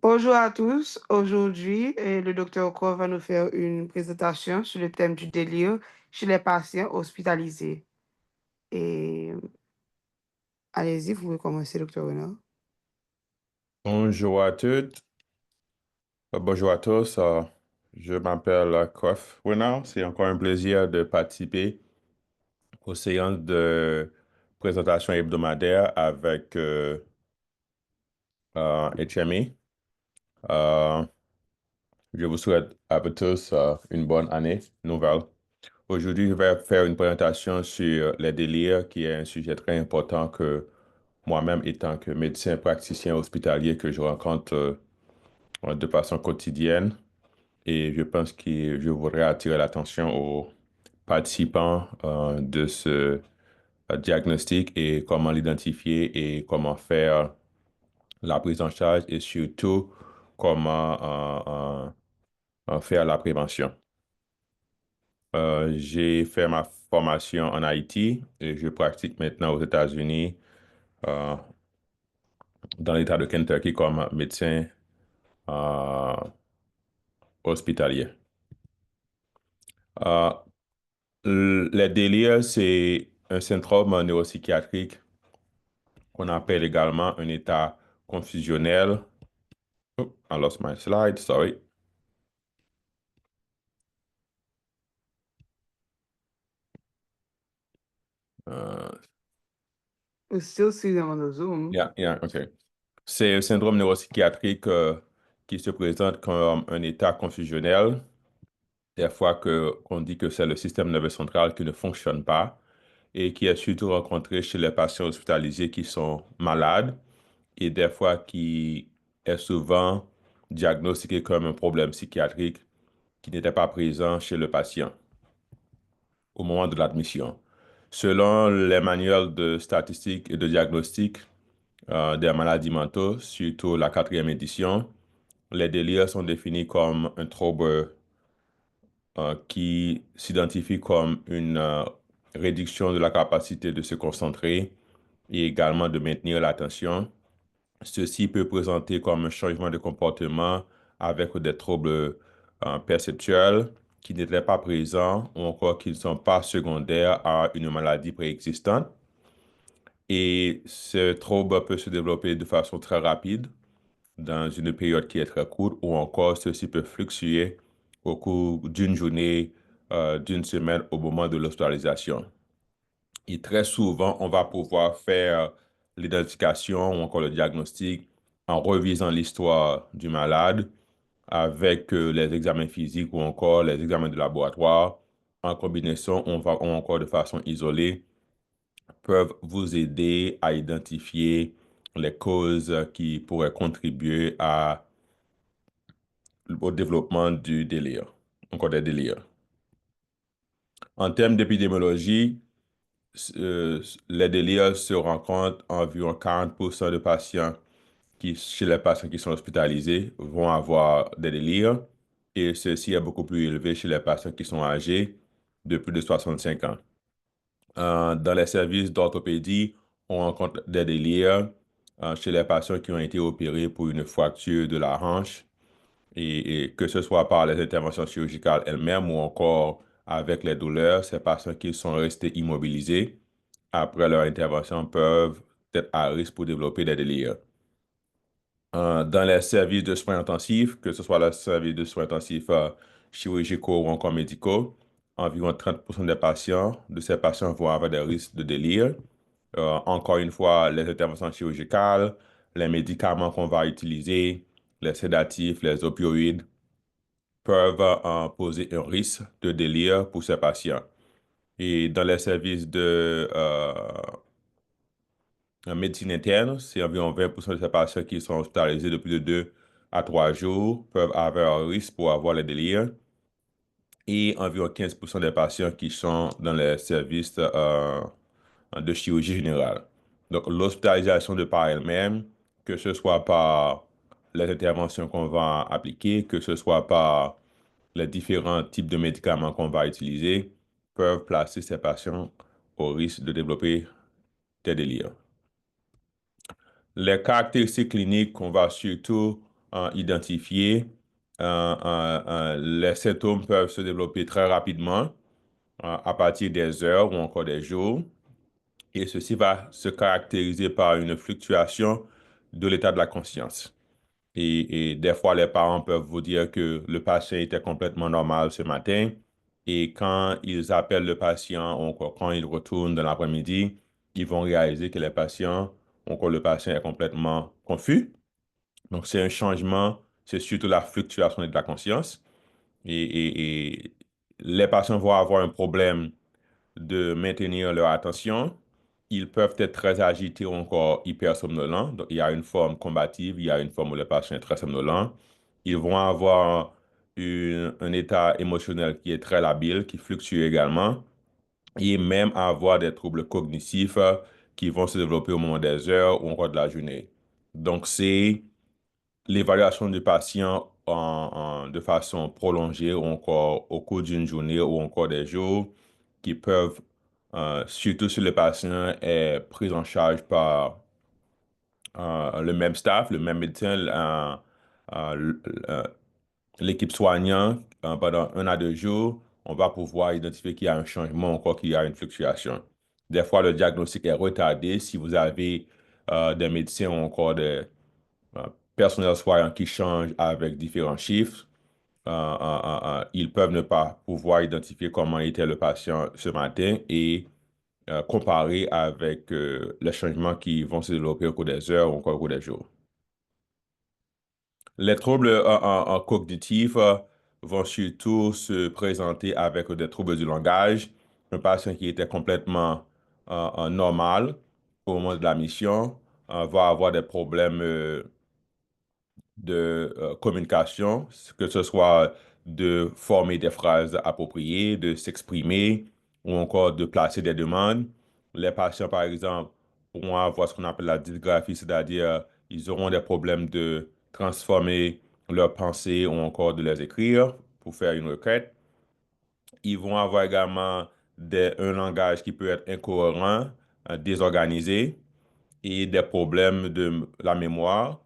Bonjour à tous. Aujourd'hui, le docteur Okor va nous faire une présentation sur le thème du délire chez les patients hospitalisés. Et allez-y, vous pouvez commencer, docteur Renard. Bonjour à toutes, bonjour à tous. Je m'appelle Kof Renard. C'est encore un plaisir de participer aux séances de présentation hebdomadaire avec HME. Euh, je vous souhaite à vous tous une bonne année nouvelle. Aujourd'hui, je vais faire une présentation sur les délires, qui est un sujet très important que moi-même, étant que médecin praticien hospitalier, que je rencontre de façon quotidienne. Et je pense que je voudrais attirer l'attention aux participants de ce diagnostic et comment l'identifier et comment faire la prise en charge et surtout comment faire la prévention. J'ai fait ma formation en Haïti et je pratique maintenant aux États-Unis, euh, dans l'État de Kentucky comme médecin euh, hospitalier. Euh, les délires, c'est un syndrome neuropsychiatrique qu'on appelle également un état confusionnel. Oh, I lost my slide, sorry. Euh, We're still seeing them on the Zoom. yeah, yeah, OK. C'est un syndrome neuropsychiatrique qui se présente comme un état confusionnel. Des fois qu'on dit que c'est le système nerveux central qui ne fonctionne pas et qui est surtout rencontré chez les patients hospitalisés qui sont malades et des fois qui est souvent diagnostiqué comme un problème psychiatrique qui n'était pas présent chez le patient au moment de l'admission. Selon les manuels de statistiques et de diagnostic des maladies mentaux, surtout la quatrième édition, les délires sont définis comme un trouble qui s'identifie comme une réduction de la capacité de se concentrer et également de maintenir l'attention. Ceci peut présenter comme un changement de comportement avec des troubles perceptuels qui n'étaient pas présents ou encore qui ne sont pas secondaires à une maladie préexistante. Et ce trouble peut se développer de façon très rapide dans une période qui est très courte ou encore ceci peut fluctuer au cours d'une journée, d'une semaine au moment de l'hospitalisation. Et très souvent, on va pouvoir faire l'identification ou encore le diagnostic en revisant l'histoire du malade avec les examens physiques ou encore les examens de laboratoire. En combinaison, ou encore de façon isolée, peuvent vous aider à identifier les causes qui pourraient contribuer au développement du délire, encore des délires. En termes d'épidémiologie, les délires se rencontrent environ 40% de patients chez les patients qui sont hospitalisés, vont avoir des délires et ceci est beaucoup plus élevé chez les patients qui sont âgés de plus de 65 ans. Dans les services d'orthopédie, on rencontre des délires chez les patients qui ont été opérés pour une fracture de la hanche et que ce soit par les interventions chirurgicales elles-mêmes ou encore avec les douleurs, ces patients qui sont restés immobilisés après leur intervention peuvent être à risque pour développer des délires. Dans les services de soins intensifs, que ce soit le service de soins intensifs chirurgicaux ou encore médicaux, environ 30% de ces patients vont avoir des risques de délire. Encore une fois, les interventions chirurgicales, les médicaments qu'on va utiliser, les sédatifs, les opioïdes, peuvent poser un risque de délire pour ces patients. Et dans les services de en médecine interne, c'est environ 20% de ces patients qui sont hospitalisés de plus de 2 à 3 jours peuvent avoir un risque pour avoir les délires. Et environ 15% des patients qui sont dans les services de chirurgie générale. Donc, l'hospitalisation de par elle-même, que ce soit par les interventions qu'on va appliquer, que ce soit par les différents types de médicaments qu'on va utiliser, peuvent placer ces patients au risque de développer des délires. Les caractéristiques cliniques qu'on va surtout identifiés, les symptômes peuvent se développer très rapidement à partir des heures ou encore des jours. Et ceci va se caractériser par une fluctuation de l'état de la conscience. Et des fois, les parents peuvent vous dire que le patient était complètement normal ce matin. Et quand ils appellent le patient, ou encore quand ils retournent dans l'après-midi, ils vont réaliser que les patients, ou encore le patient est complètement confus. Donc, c'est un changement, c'est surtout la fluctuation de la conscience. Et les patients vont avoir un problème de maintenir leur attention. Ils peuvent être très agités ou encore hyper somnolents. Donc, il y a une forme combative, il y a une forme où le patient est très somnolent. Ils vont avoir un état émotionnel qui est très labile, qui fluctue également, et même avoir des troubles cognitifs qui vont se développer au moment des heures ou encore de la journée. Donc, c'est l'évaluation du patient de façon prolongée ou encore au cours d'une journée ou encore des jours qui peuvent, surtout si le patient est pris en charge par le même staff, le même médecin, euh, euh, l'équipe soignante, pendant 1 à 2 jours, on va pouvoir identifier qu'il y a un changement, encore qu'il y a une fluctuation. Des fois, le diagnostic est retardé si vous avez des médecins ou encore des euh, personnels soignants qui changent avec différents chiffres. Ils peuvent ne pas pouvoir identifier comment était le patient ce matin et comparer avec les changements qui vont se développer au cours des heures ou encore au cours des jours. Les troubles cognitifs vont surtout se présenter avec des troubles du langage. Un patient qui était complètement normal au moment de la mission va avoir des problèmes de communication, que ce soit de former des phrases appropriées, de s'exprimer ou encore de placer des demandes. Les patients, par exemple, pourront avoir ce qu'on appelle la dysgraphie, c'est-à-dire ils auront des problèmes de transformer leurs pensées ou encore de les écrire pour faire une requête. Ils vont avoir également un langage qui peut être incohérent, désorganisé et des problèmes de la mémoire,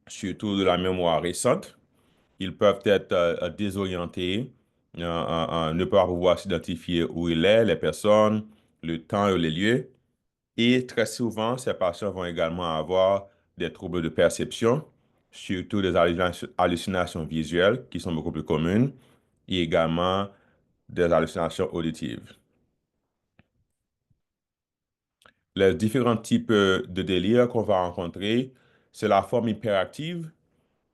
surtout de la mémoire récente. Ils peuvent être désorientés, ne pas pouvoir s'identifier où il est, les personnes, le temps et les lieux. Et très souvent, ces patients vont également avoir des troubles de perception, surtout des hallucinations visuelles qui sont beaucoup plus communes, et également des hallucinations auditives. Les différents types de délire qu'on va rencontrer, c'est la forme hyperactive.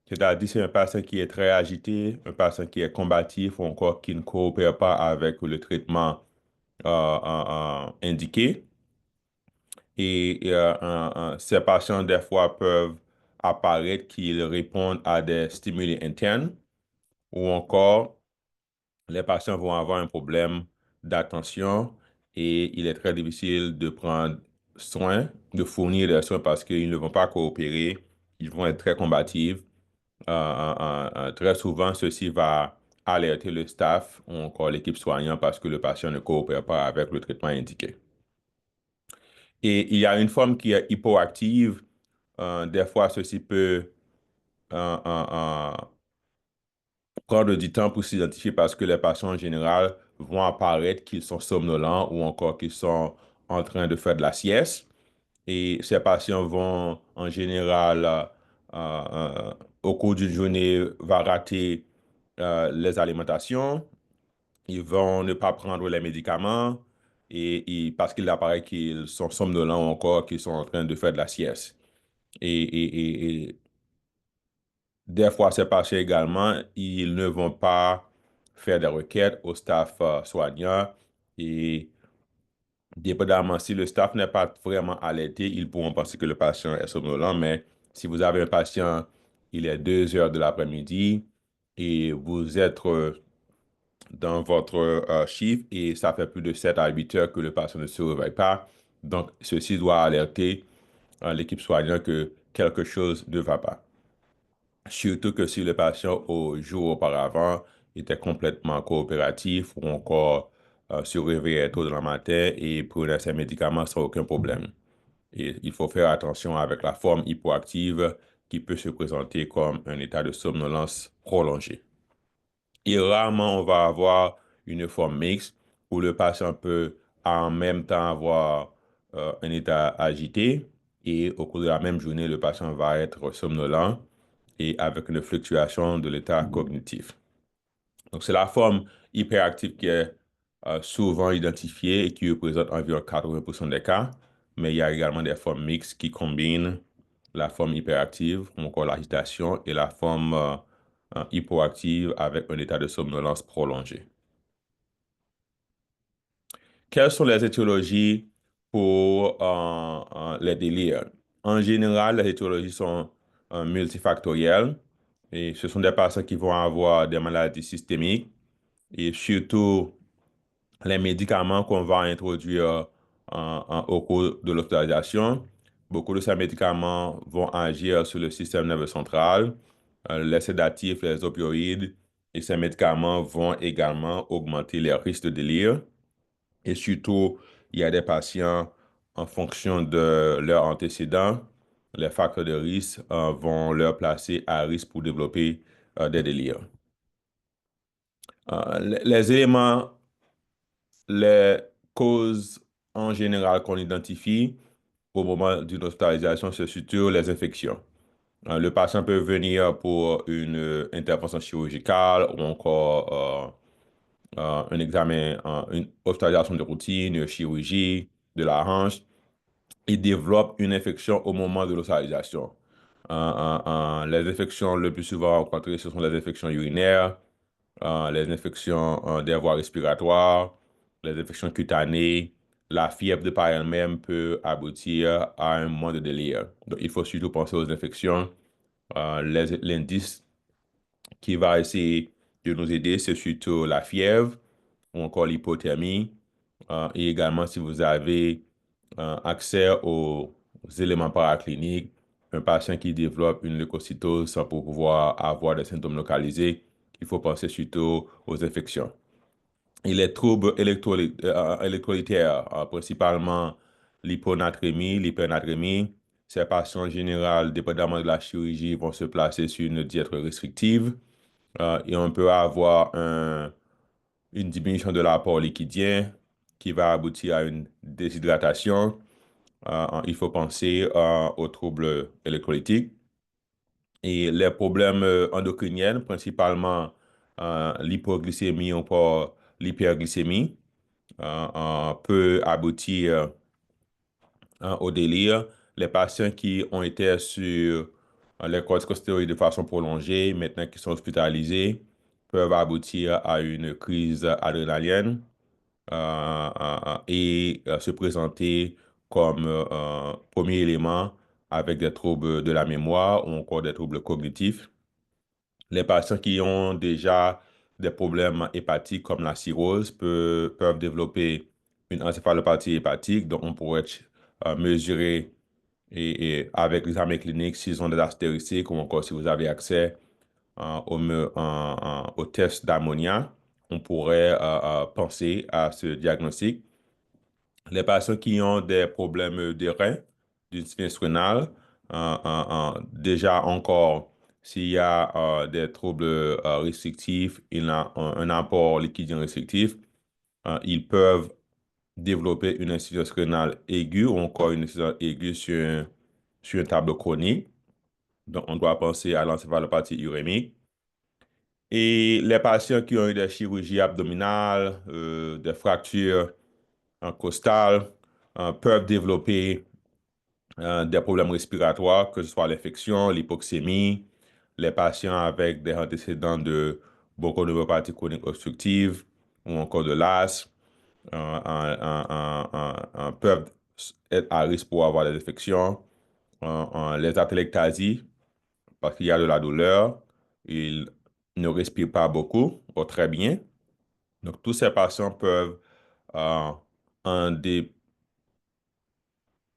C'est-à-dire, c'est un patient qui est très agité, un patient qui est combatif ou encore qui ne coopère pas avec le traitement indiqué. Ces patients, des fois, peuvent apparaître qu'ils répondent à des stimuli internes ou encore les patients vont avoir un problème d'attention et il est très difficile de prendre soin, de fournir des soins parce qu'ils ne vont pas coopérer, ils vont être très combatifs. Très souvent, ceci va alerter le staff ou encore l'équipe soignante parce que le patient ne coopère pas avec le traitement indiqué. Et il y a une forme qui est hypoactive. Des fois, ceci peut euh, euh, euh, prendre du temps pour s'identifier parce que les patients en général vont apparaître qu'ils sont somnolents ou encore qu'ils sont en train de faire de la sieste. Et ces patients vont en général, au cours d'une journée, va rater les alimentations. Ils vont ne pas prendre les médicaments parce qu'il apparaît qu'ils sont somnolents ou encore qu'ils sont en train de faire de la sieste. Et des fois, ces patients également, ils ne vont pas faire des requêtes au staff soignant et dépendamment, si le staff n'est pas vraiment alerté, ils pourront penser que le patient est somnolent, mais si vous avez un patient, il est 2 heures de l'après-midi et vous êtes dans votre chiffre et ça fait plus de 7 à 8 heures que le patient ne se réveille pas, donc ceci doit alerter l'équipe soignante que quelque chose ne va pas. Surtout que si le patient, au jour auparavant, était complètement coopératif ou encore se réveillait tôt dans le matin et prenait ses médicaments sans aucun problème. Et il faut faire attention avec la forme hypoactive qui peut se présenter comme un état de somnolence prolongée. Et rarement, on va avoir une forme mixte où le patient peut en même temps avoir un état agité et au cours de la même journée, le patient va être somnolent et avec une fluctuation de l'état cognitif. Donc, c'est la forme hyperactive qui est souvent identifiée et qui représente environ 80% des cas, mais il y a également des formes mixtes qui combinent la forme hyperactive, ou encore l'agitation, et la forme hypoactive avec un état de somnolence prolongé. Quelles sont les étiologies pour les délires? En général, les étiologies sont multifactorielles et ce sont des patients qui vont avoir des maladies systémiques et surtout les médicaments qu'on va introduire au cours de l'hospitalisation. Beaucoup de ces médicaments vont agir sur le système nerveux central, les sédatifs, les opioïdes, et ces médicaments vont également augmenter les risques de délire. Et surtout, il y a des patients, en fonction de leurs antécédents, les facteurs de risque vont leur placer à risque pour développer des délires. Les éléments, les causes en général qu'on identifie au moment d'une hospitalisation, c'est surtout les infections. Le patient peut venir pour une intervention chirurgicale ou encore un examen, une hospitalisation de routine, une chirurgie de la hanche. Il développe une infection au moment de l'hospitalisation. Les infections le plus souvent rencontrées, ce sont les infections urinaires, les infections des voies respiratoires, les infections cutanées. La fièvre de par elle-même peut aboutir à un moment de délire. Donc, il faut surtout penser aux infections. L'indice qui va essayer de nous aider, c'est surtout la fièvre ou encore l'hypothermie. Et également, si vous avez accès aux éléments paracliniques, un patient qui développe une leucocytose sans pouvoir avoir des symptômes localisés, il faut penser surtout aux infections. Et les troubles électrolytaires, principalement l'hyponatrémie, l'hypernatrémie, ces patients en général, dépendamment de la chirurgie, vont se placer sur une diète restrictive et on peut avoir une diminution de l'apport liquidien qui va aboutir à une déshydratation. Il faut penser aux troubles électrolytiques et les problèmes endocriniens, principalement l'hypoglycémie ou encore l'hyperglycémie, peut aboutir au délire. Les patients qui ont été sur les corticosteroïdes de façon prolongée, maintenant qui sont hospitalisés, peuvent aboutir à une crise adrénalienne et se présenter comme premier élément avec des troubles de la mémoire ou encore des troubles cognitifs. Les patients qui ont déjà des problèmes hépatiques comme la cirrhose peuvent développer une encéphalopathie hépatique, donc on pourrait mesurer avec l'examen clinique s'ils ont des astériciques ou encore si vous avez accès au test d'ammonia, on pourrait penser à ce diagnostic. Les patients qui ont des problèmes de rein, d'insuffisance rénale, déjà encore, s'il y a des troubles restrictifs, il y a un apport liquidien restrictif, ils peuvent développer une insuffisance rénale aiguë ou encore une insuffisance aiguë sur un tableau chronique. Donc, on doit penser à l'encéphalopathie urémique. Et les patients qui ont eu des chirurgies abdominales, des fractures costales, peuvent développer des problèmes respiratoires, que ce soit l'infection, l'hypoxémie, les patients avec des antécédents de bronchonephropathie chronique obstructive ou encore de l'asthme peuvent être à risque pour avoir des infections. Les atelectasies, parce qu'il y a de la douleur, ils ne respirent pas beaucoup ou très bien. Donc, tous ces patients peuvent, euh, en dé-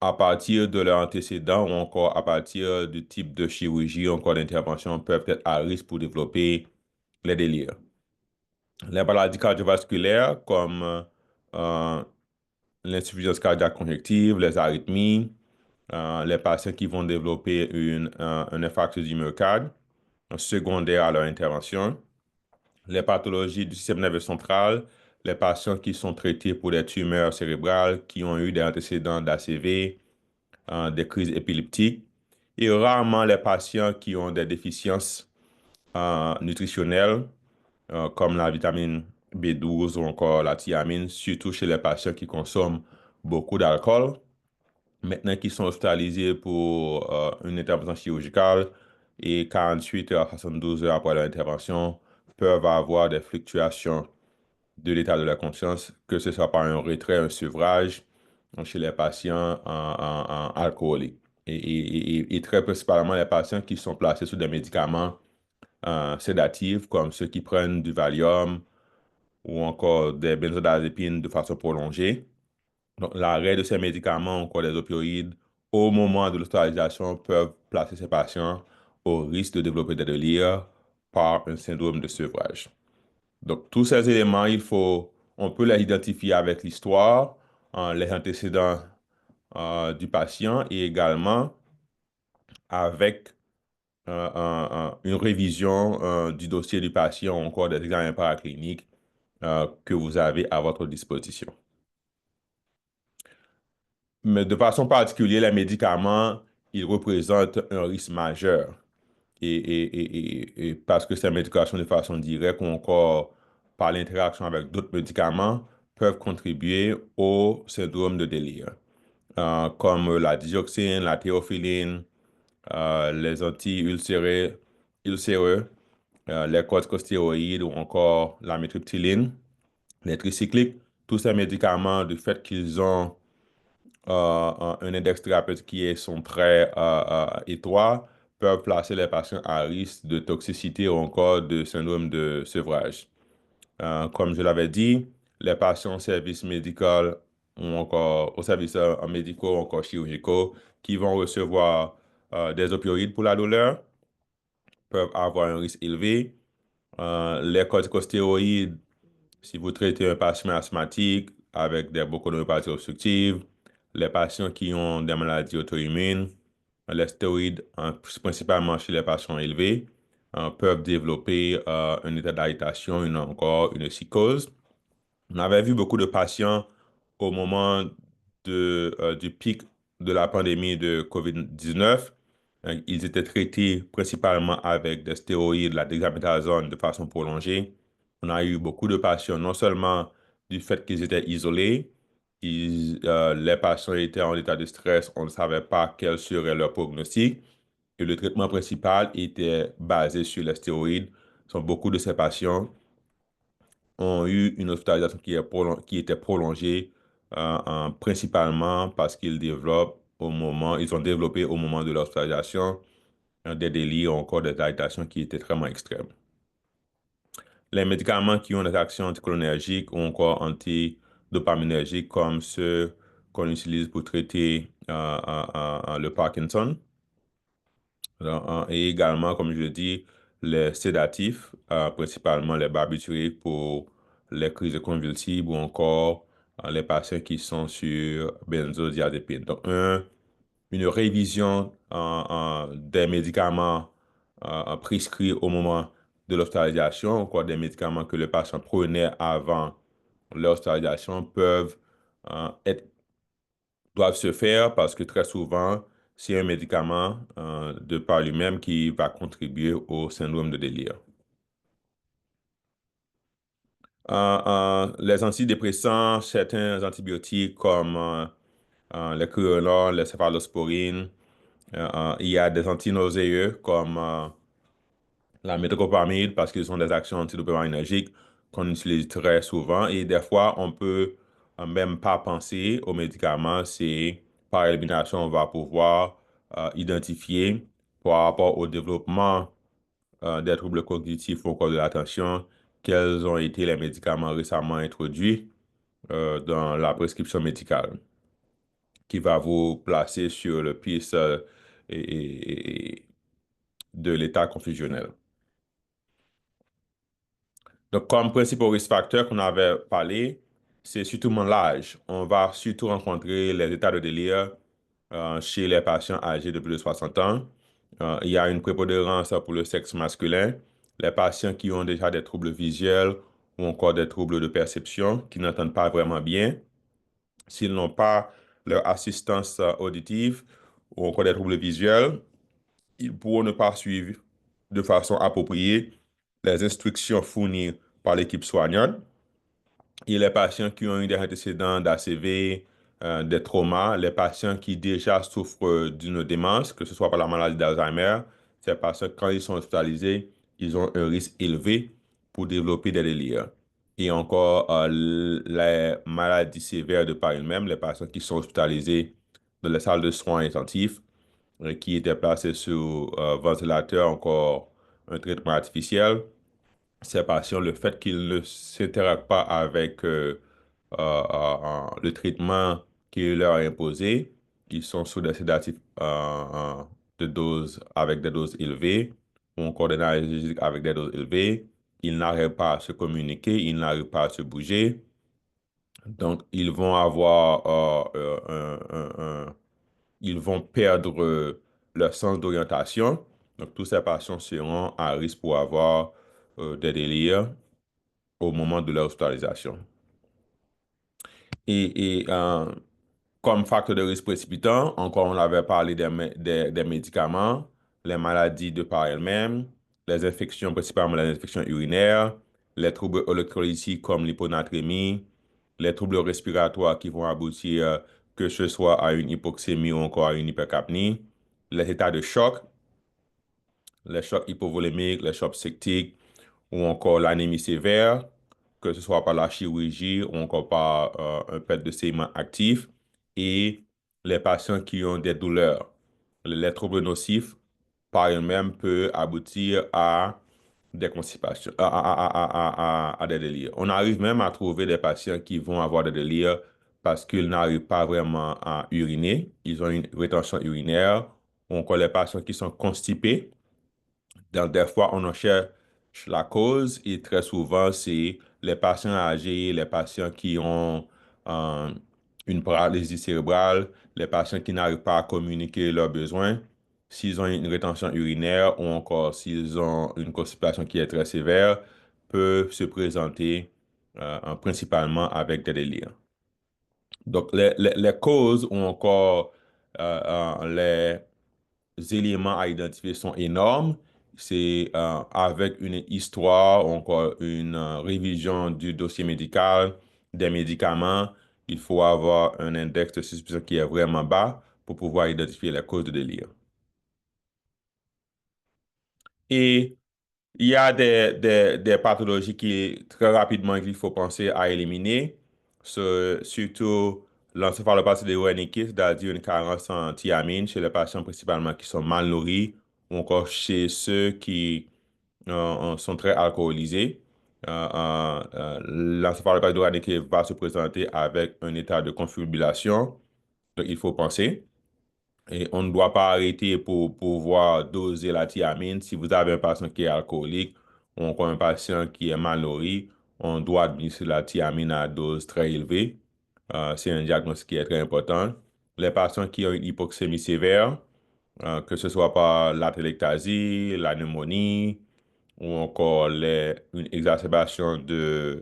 à partir de leurs antécédents ou encore à partir du type de chirurgie ou encore d'intervention, peuvent être à risque pour développer les délires. Les maladies cardiovasculaires comme l'insuffisance cardiaque congestive, les arythmies, les patients qui vont développer un infarctus du myocarde secondaire à leur intervention, les pathologies du système nerveux central, les patients qui sont traités pour des tumeurs cérébrales, qui ont eu des antécédents d'ACV, des crises épileptiques, et rarement les patients qui ont des déficiences nutritionnelles, comme la vitamine B12 ou encore la thiamine, surtout chez les patients qui consomment beaucoup d'alcool. Maintenant qui sont hospitalisés pour une intervention chirurgicale et 48 heures à 72 heures après leur intervention peuvent avoir des fluctuations de l'état de la conscience, que ce soit par un retrait, un sevrage chez les patients alcooliques. Et très principalement les patients qui sont placés sous des médicaments sédatifs comme ceux qui prennent du Valium ou encore des benzodiazépines de façon prolongée. Donc, l'arrêt de ces médicaments, encore des opioïdes, au moment de l'hospitalisation, peuvent placer ces patients au risque de développer des délires par un syndrome de sevrage. Donc, tous ces éléments, on peut les identifier avec l'histoire, les antécédents du patient et également avec une révision du dossier du patient ou encore des examens paracliniques que vous avez à votre disposition. Mais de façon particulière, les médicaments, ils représentent un risque majeur. Et parce que ces médications de façon directe ou encore par l'interaction avec d'autres médicaments peuvent contribuer au syndrome de délire, comme la dioxine, la théophylline, les ulcéreux, les corticostéroïdes ou encore la méthylptyline, les tricycliques. Tous ces médicaments, du fait qu'ils ont un index thérapeutique sont très étroits, peuvent placer les patients à risque de toxicité ou encore de syndrome de sevrage. Comme je l'avais dit, les patients au service médical ou encore au service médicaux ou encore chirurgicaux qui vont recevoir des opioïdes pour la douleur peuvent avoir un risque élevé. Les corticostéroïdes, si vous traitez un patient asthmatique avec des bronchoneuropathie obstructive, les patients qui ont des maladies auto-immunes, les stéroïdes, principalement chez les patients élevés, peuvent développer un état d'agitation, encore une psychose. On avait vu beaucoup de patients au moment du pic de la pandémie de COVID-19. Ils étaient traités principalement avec des stéroïdes, la dexaméthasone de façon prolongée. On a eu beaucoup de patients, non seulement du fait qu'ils étaient isolés, les patients étaient en état de stress, on ne savait pas quel serait leur prognostic. Et le traitement principal était basé sur les stéroïdes. Donc, beaucoup de ces patients ont eu une hospitalisation qui était prolongée, principalement parce ils ont développé au moment de l'hospitalisation des délires ou encore des agitations qui étaient vraiment extrêmes. Les médicaments qui ont des actions anticholinergiques ou encore antidopaminergiques comme ceux qu'on utilise pour traiter le Parkinson, et également, comme je le dis, les sédatifs, principalement les barbituriques pour les crises convulsives ou encore les patients qui sont sur benzodiazépines. Donc, une révision des médicaments prescrits au moment de l'hospitalisation, ou encore des médicaments que le patient prenait avant l'hospitalisation doivent se faire parce que très souvent, c'est un médicament de par lui-même qui va contribuer au syndrome de délire. Les antidépresseurs, certains antibiotiques comme les crionolones, les céphalosporines, il y a des antinauséeux comme la métoclopramide parce qu'ils ont des actions antidopaminergiques qu'on utilise très souvent et des fois on peut même pas penser aux médicaments. C'est par élimination on va pouvoir identifier par rapport au développement des troubles cognitifs ou encore de l'attention quels ont été les médicaments récemment introduits dans la prescription médicale qui va vous placer sur le piste de l'état confusionnel. Donc, comme principal risk facteur qu'on avait parlé, c'est surtout l'âge. On va surtout rencontrer les états de délire chez les patients âgés de plus de 60 ans. Il y a une prépondérance pour le sexe masculin. Les patients qui ont déjà des troubles visuels ou encore des troubles de perception, qui n'entendent pas vraiment bien, s'ils n'ont pas leur assistance auditive ou encore des troubles visuels, ils pourront ne pas suivre de façon appropriée les instructions fournies par l'équipe soignante. Et les patients qui ont eu des antécédents d'ACV, des traumas, les patients qui déjà souffrent d'une démence, que ce soit par la maladie d'Alzheimer, ces patients, quand ils sont hospitalisés, ils ont un risque élevé pour développer des délires. Et encore, les maladies sévères de par elles-mêmes, les patients qui sont hospitalisés dans les salles de soins intensifs, qui étaient placés sous ventilateur, encore un traitement artificiel, ces patients, le fait qu'ils ne s'interaquent pas avec le traitement qui leur est imposé, ils sont sous des sédatifs de doses avec des doses élevées ou encore des analgésiques avec des doses élevées, ils n'arrivent pas à se communiquer, ils n'arrivent pas à se bouger. Donc, ils vont avoir ils vont perdre leur sens d'orientation. Donc, tous ces patients seront à risque pour avoir des délires au moment de leur hospitalisation. Et comme facteur de risque précipitant, encore on avait parlé des médicaments, les maladies de par elles-mêmes, les infections, principalement les infections urinaires, les troubles électrolytiques comme l'hyponatrémie, les troubles respiratoires qui vont aboutir que ce soit à une hypoxémie ou encore à une hypercapnie, les états de choc, les chocs hypovolémiques, les chocs septiques ou encore l'anémie sévère, que ce soit par la chirurgie ou encore par un perte de sédiments actifs, et les patients qui ont des douleurs. Les troubles nocifs, par eux-mêmes, peuvent aboutir à des constipations, à des délires. On arrive même à trouver des patients qui vont avoir des délires parce qu'ils n'arrivent pas vraiment à uriner, ils ont une rétention urinaire, ou encore les patients qui sont constipés. Donc, des fois, on en cherche la cause et très souvent, c'est les patients âgés, les patients qui ont euh, une paralysie cérébrale, les patients qui n'arrivent pas à communiquer leurs besoins, s'ils ont une rétention urinaire ou encore s'ils ont une constipation qui est très sévère, peuvent se présenter principalement avec des délires. Donc, les causes ou encore les éléments à identifier sont énormes. C'est avec une histoire ou encore une révision du dossier médical, des médicaments, il faut avoir un index de suspicion qui est vraiment bas pour pouvoir identifier la cause de délire. Et il y a des pathologies qui, très rapidement, il faut penser à éliminer. Surtout l'encéphalopathie de Wernicke, c'est-à-dire une carence en thiamine chez les patients principalement qui sont mal nourris ou encore chez ceux qui sont très alcoolisés. L'encéphalopathie de Wernicke va se présenter avec un état de confibulation. Donc, il faut penser. Et on ne doit pas arrêter pour pouvoir doser la thiamine. Si vous avez un patient qui est alcoolique ou encore un patient qui est mal nourri, on doit administrer la thiamine à dose très élevée. C'est un diagnostic qui est très important. Les patients qui ont une hypoxémie sévère, que ce soit par la télectasie, la pneumonie ou encore une exacerbation de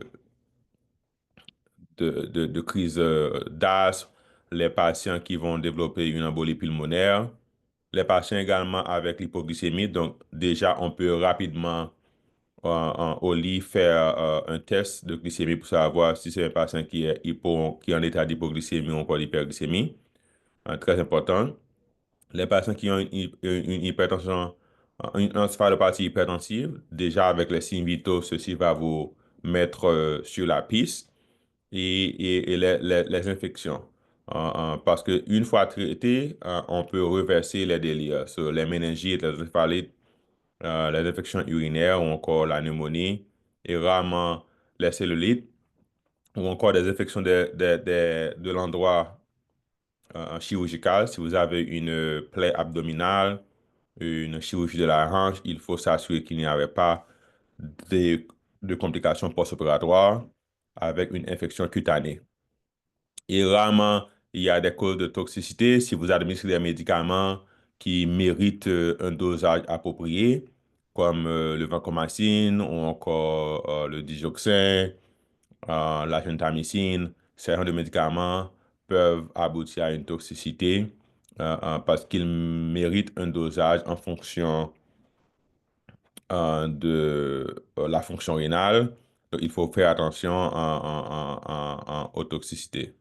crise d'asthme, les patients qui vont développer une embolie pulmonaire, les patients également avec l'hypoglycémie. Donc, déjà, on peut rapidement, au lit, faire un test de glycémie pour savoir si c'est un patient qui est en état d'hypoglycémie ou encore d'hyperglycémie. Très important. Les patients qui ont une hypertension, une encéphalopathie hypertensive, déjà avec les signes vitaux, ceci va vous mettre sur la piste et les infections. Parce qu'une fois traité, on peut reverser les délires sur les méningites, les encéphalites, les infections urinaires ou encore la pneumonie et rarement les cellulites ou encore des infections de l'endroit chirurgical. Si vous avez une plaie abdominale, une chirurgie de la hanche, il faut s'assurer qu'il n'y avait pas de, de complications post-opératoires avec une infection cutanée. Et rarement il y a des causes de toxicité si vous administrez des médicaments qui méritent un dosage approprié, comme le vancomycine ou encore le digoxin, la gentamicine. Ces genres de médicaments peuvent aboutir à une toxicité parce qu'ils méritent un dosage en fonction de la fonction rénale. Donc, il faut faire attention aux toxicités.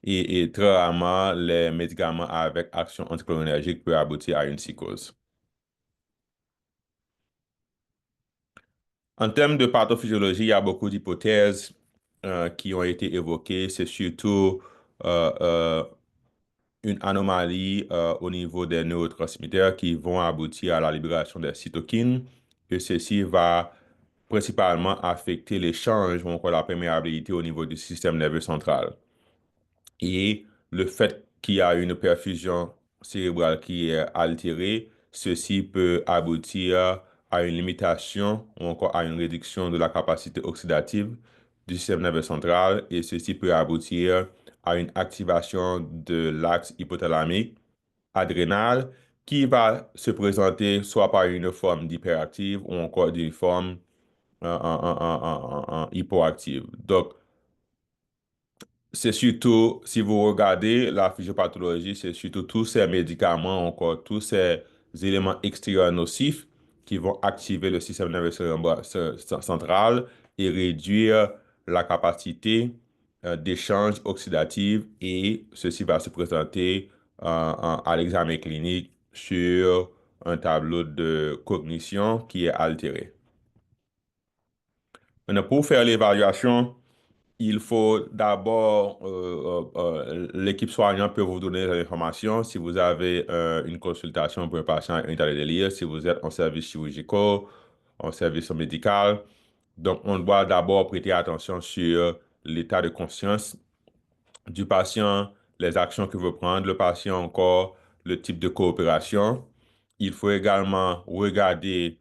Et très rarement, les médicaments avec action anticholinergique peuvent aboutir à une psychose. En termes de pathophysiologie, il y a beaucoup d'hypothèses qui ont été évoquées. C'est surtout euh, euh, une anomalie au niveau des neurotransmetteurs qui vont aboutir à la libération des cytokines. Et ceci va principalement affecter l'échange ou encore la perméabilité au niveau du système nerveux central. Et le fait qu'il y a une perfusion cérébrale qui est altérée, ceci peut aboutir à une limitation ou encore à une réduction de la capacité oxydative du système nerveux central et ceci peut aboutir à une activation de l'axe hypothalamique adrénal qui va se présenter soit par une forme d'hyperactive ou encore d'une forme hypoactive. Donc, c'est surtout, si vous regardez la physiopathologie, c'est surtout tous ces médicaments, encore tous ces éléments extérieurs nocifs qui vont activer le système nerveux central et réduire la capacité d'échange oxydative et ceci va se présenter à l'examen clinique sur un tableau de cognition qui est altéré. Maintenant, pour faire l'évaluation, il faut d'abord, l'équipe soignante peut vous donner des informations si vous avez une consultation pour un patient avec un état de délire, si vous êtes en service chirurgical, en service médical. Donc, on doit d'abord prêter attention sur l'état de conscience du patient, les actions que veut prendre le patient, encore le type de coopération. Il faut également regarder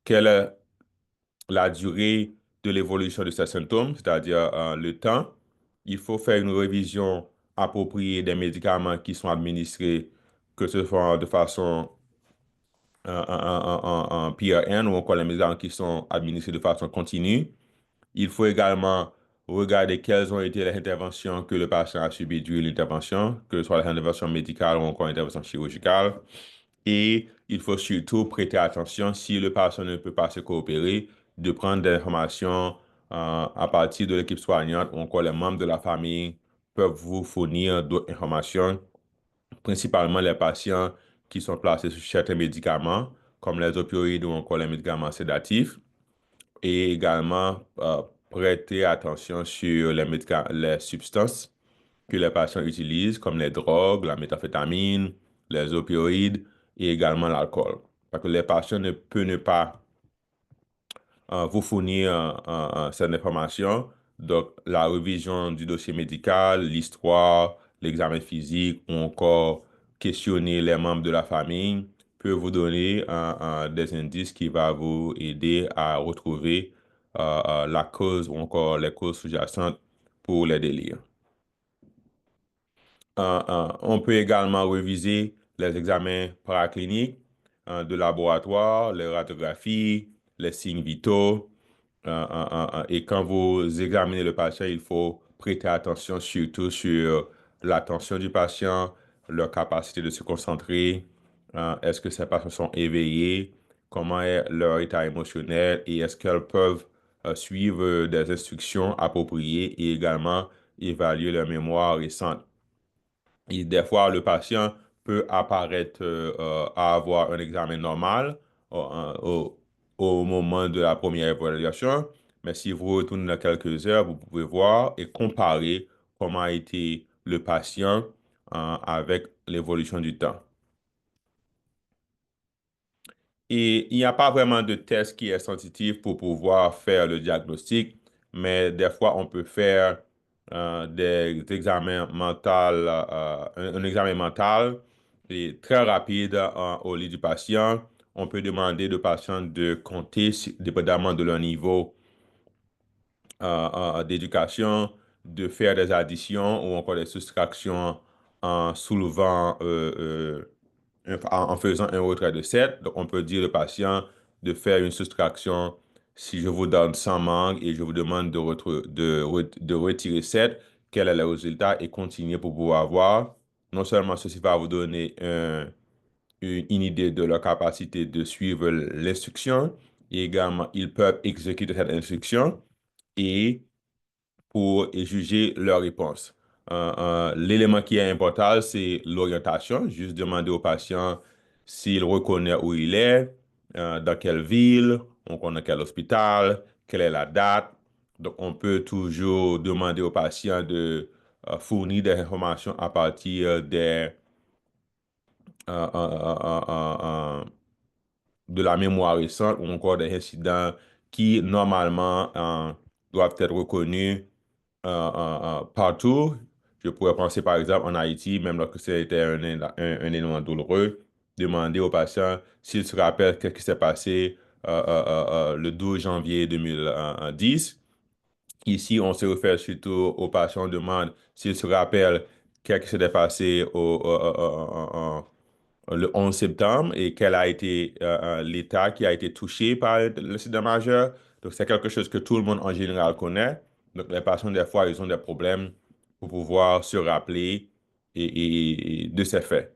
quelle est la durée de l'évolution de ces symptômes, c'est-à-dire le temps. Il faut faire une révision appropriée des médicaments qui sont administrés, que ce soit de façon en PRN ou encore les médicaments qui sont administrés de façon continue. Il faut également regarder quelles ont été les interventions que le patient a subies durant l'intervention, que ce soit les interventions médicales ou encore l'intervention chirurgicale. Et il faut surtout prêter attention si le patient ne peut pas se coopérer, de prendre des informations à partir de l'équipe soignante ou encore les membres de la famille peuvent vous fournir d'autres informations, principalement les patients qui sont placés sur certains médicaments, comme les opioïdes ou encore les médicaments sédatifs, et également prêter attention sur les substances que les patients utilisent, comme les drogues, la méthamphétamine, les opioïdes et également l'alcool. Parce que les patients ne peuvent ne pas vous fournir cette information. Donc, la révision du dossier médical, l'histoire, l'examen physique ou encore questionner les membres de la famille peut vous donner des indices qui vont vous aider à retrouver la cause ou encore les causes sous-jacentes pour les délires. On peut également réviser les examens paracliniques de laboratoire, les radiographies, les signes vitaux. Et quand vous examinez le patient, il faut prêter attention surtout sur l'attention du patient, leur capacité de se concentrer. Est-ce que ces patients sont éveillés? Comment est leur état émotionnel? Et est-ce qu'elles peuvent suivre des instructions appropriées et également évaluer leur mémoire récente? Et des fois, le patient peut apparaître à avoir un examen normal au moment de la première évaluation, mais si vous retournez dans quelques heures, vous pouvez voir et comparer comment a été le patient avec l'évolution du temps. Et il n'y a pas vraiment de test qui est sensitif pour pouvoir faire le diagnostic, mais des fois, on peut faire des examens mentaux, un examen mental et très rapide au lit du patient. On peut demander aux patients de compter, dépendamment de leur niveau d'éducation, de faire des additions ou encore des soustractions en soulevant, en faisant un retrait de 7. Donc, on peut dire au patient de faire une soustraction. Si je vous donne 100 mangues et je vous demande de retirer 7, quel est le résultat et continuer pour pouvoir voir. Non seulement ceci va vous donner une idée de leur capacité de suivre l'instruction, et également ils peuvent exécuter cette instruction et pour juger leur réponse. L'élément qui est important, c'est l'orientation. Juste demander au patient s'il reconnaît où il est, dans quelle ville, on connaît quel hôpital, quelle est la date. Donc, on peut toujours demander au patient de fournir des informations à partir euh, euh, euh, euh, euh, de la mémoire récente ou encore des incidents qui, normalement, doivent être reconnus partout. Je pourrais penser, par exemple, en Haïti, même lorsque c'était un élément douloureux, demander au patient s'il se rappelle ce qui s'est passé le 12 janvier 2010. Ici, on se réfère surtout au patient, on demande s'il se rappelle ce qui s'était passé le 11 septembre et quel a été l'État qui a été touché par l'incident majeur. Donc, c'est quelque chose que tout le monde en général connaît. Donc, les patients, des fois, ils ont des problèmes pour pouvoir se rappeler de ces faits.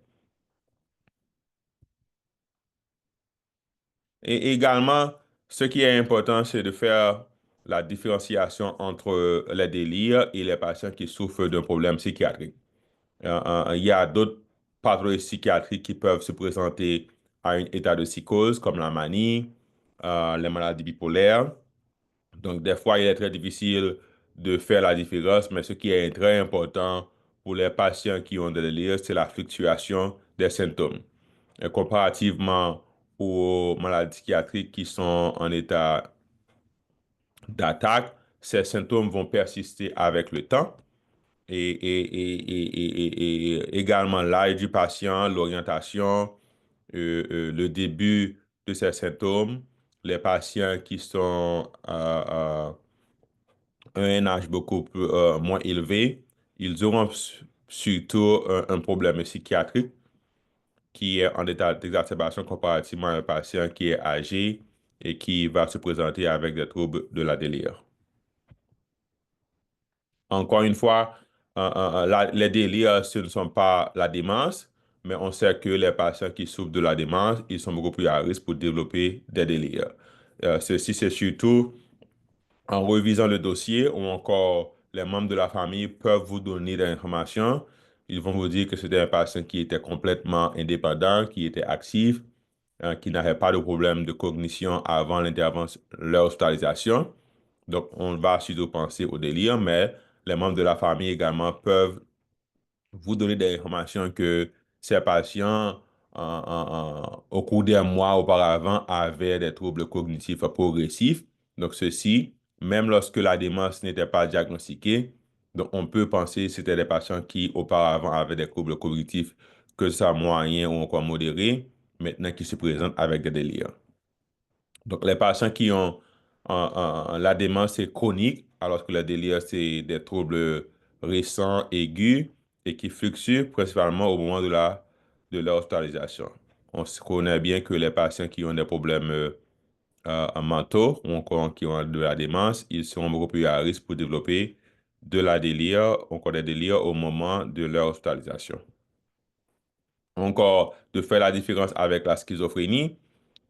Et également, ce qui est important, c'est de faire la différenciation entre les délires et les patients qui souffrent d'un problème psychiatrique. Il y a d'autres pathologies psychiatriques qui peuvent se présenter à un état de psychose, comme la manie, les maladies bipolaires. Donc, des fois, il est très difficile de faire la différence, mais ce qui est très important pour les patients qui ont des délires, c'est la fluctuation des symptômes. Et comparativement aux maladies psychiatriques qui sont en état d'attaque, ces symptômes vont persister avec le temps et également l'âge du patient, l'orientation, le début de ces symptômes. Les patients qui sont à un âge moins élevé, ils auront surtout un problème psychiatrique qui est en état d'exacerbation comparativement à un patient qui est âgé et qui va se présenter avec des troubles de la délire. Encore une fois, les délires, ce ne sont pas la démence, mais on sait que les patients qui souffrent de la démence, ils sont beaucoup plus à risque pour développer des délires. Ceci, c'est surtout en revisant le dossier ou encore les membres de la famille peuvent vous donner des informations. Ils vont vous dire que c'était un patient qui était complètement indépendant, qui était actif, qui n'avait pas de problème de cognition avant l'intervention, leur hospitalisation. Donc, on va surtout penser au délire, mais les membres de la famille également peuvent vous donner des informations que ces patients, au cours des mois auparavant, avaient des troubles cognitifs progressifs. Donc, ceci, même lorsque la démence n'était pas diagnostiquée, donc on peut penser que c'était des patients qui auparavant avaient des troubles cognitifs, que ce soit moyens ou encore modérés, maintenant qui se présentent avec des délires. Donc, les patients qui ont la démence est chronique, alors que le délire, c'est des troubles récents, aigus, et qui fluctuent principalement au moment de leur hospitalisation. On se connaît bien que les patients qui ont des problèmes mentaux ou encore qui ont de la démence, ils seront beaucoup plus à risque pour développer de la délire, encore des délires au moment de leur hospitalisation. Encore, de faire la différence avec la schizophrénie.